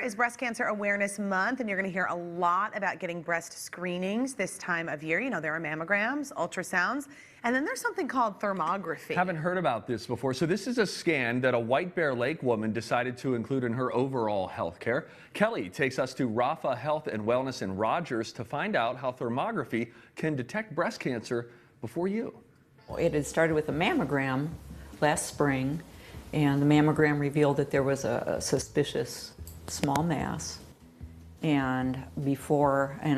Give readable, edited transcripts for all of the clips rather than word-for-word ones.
is Breast Cancer Awareness Month, and you're going to hear a lot about getting breast screenings this time of year. You know, there are mammograms, ultrasounds, and then there's something called thermography. Haven't heard about this before. So this is a scan that a White Bear Lake woman decided to include in her overall health care. Kelly takes us to Rafa Health and Wellness in Rogers to find out how thermography can detect breast cancer before you. It had started with a mammogram last spring, and the mammogram revealed that there was a suspicious small mass. And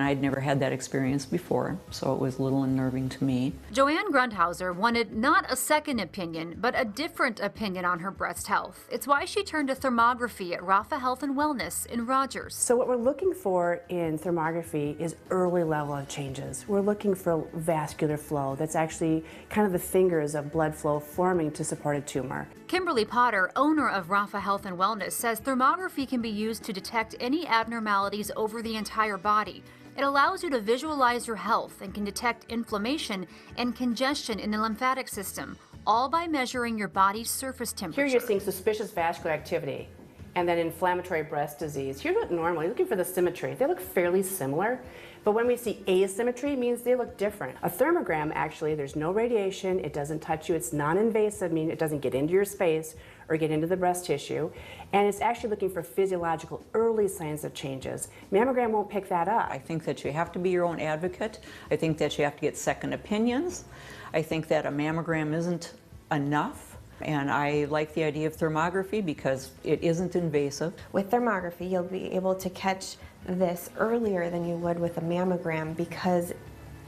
I'd never had that experience before, so it was a little unnerving to me. Joanne Grundhauser wanted not a second opinion, but a different opinion on her breast health. It's why she turned to thermography at Rafa Health and Wellness in Rogers. So what we're looking for in thermography is early level of changes. We're looking for vascular flow. That's actually kind of the fingers of blood flow forming to support a tumor. Kimberly Potter, owner of Rafa Health and Wellness, says thermography can be used to detect any abnormalities over the entire body. It allows you to visualize your health and can detect inflammation and congestion in the lymphatic system, all by measuring your body's surface temperature. Here you're seeing suspicious vascular activity and then inflammatory breast disease. Here's what normally, looking for the symmetry. They look fairly similar, but when we see asymmetry, it means they look different. A thermogram, actually, there's no radiation, it doesn't touch you, it's non-invasive, meaning it doesn't get into your space or get into the breast tissue, and it's actually looking for physiological early signs of changes. Mammogram won't pick that up. I think that you have to be your own advocate. I think that you have to get second opinions. I think that a mammogram isn't enough. And I like the idea of thermography because it isn't invasive. With thermography, you'll be able to catch this earlier than you would with a mammogram because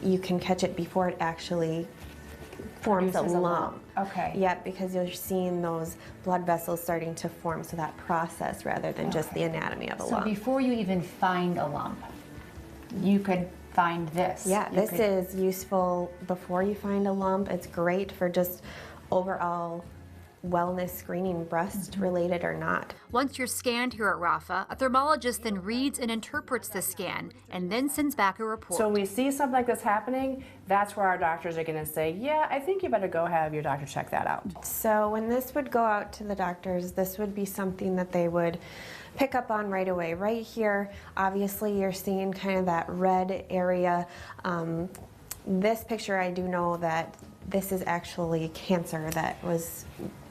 you can catch it before it actually forms a lump. Okay. Yep, because you're seeing those blood vessels starting to form, so that process rather than just the anatomy of a lump. So before you even find a lump, you could find this. Yeah, this is useful before you find a lump. It's great for just overall wellness screening, breast related or not. Once you're scanned here at Rafa, a thermologist then reads and interprets the scan and then sends back a report. So we see something like this happening, that's where our doctors are going to say, yeah, I think you better go have your doctor check that out. So when this would go out to the doctors, this would be something that they would pick up on right away. Right here, obviously you're seeing kind of that red area. This picture, I do know that this is actually cancer that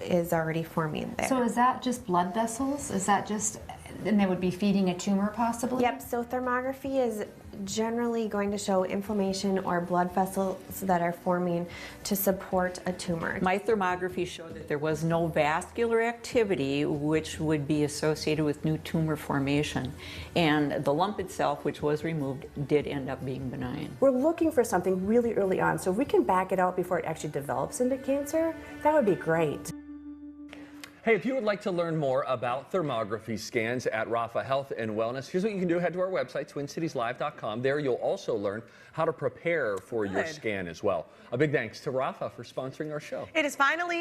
is already forming there. So is that just blood vessels? Is that just, and they would be feeding a tumor possibly? Yep, so thermography is generally going to show inflammation or blood vessels that are forming to support a tumor. My thermography showed that there was no vascular activity which would be associated with new tumor formation. And the lump itself, which was removed, did end up being benign. We're looking for something really early on, so if we can back it out before it actually develops into cancer, that would be great. Hey, if you would like to learn more about thermography scans at Rafa Health and Wellness, here's what you can do. Head to our website, twincitieslive.com. There you'll also learn how to prepare for your scan as well. A big thanks to Rafa for sponsoring our show. It is finally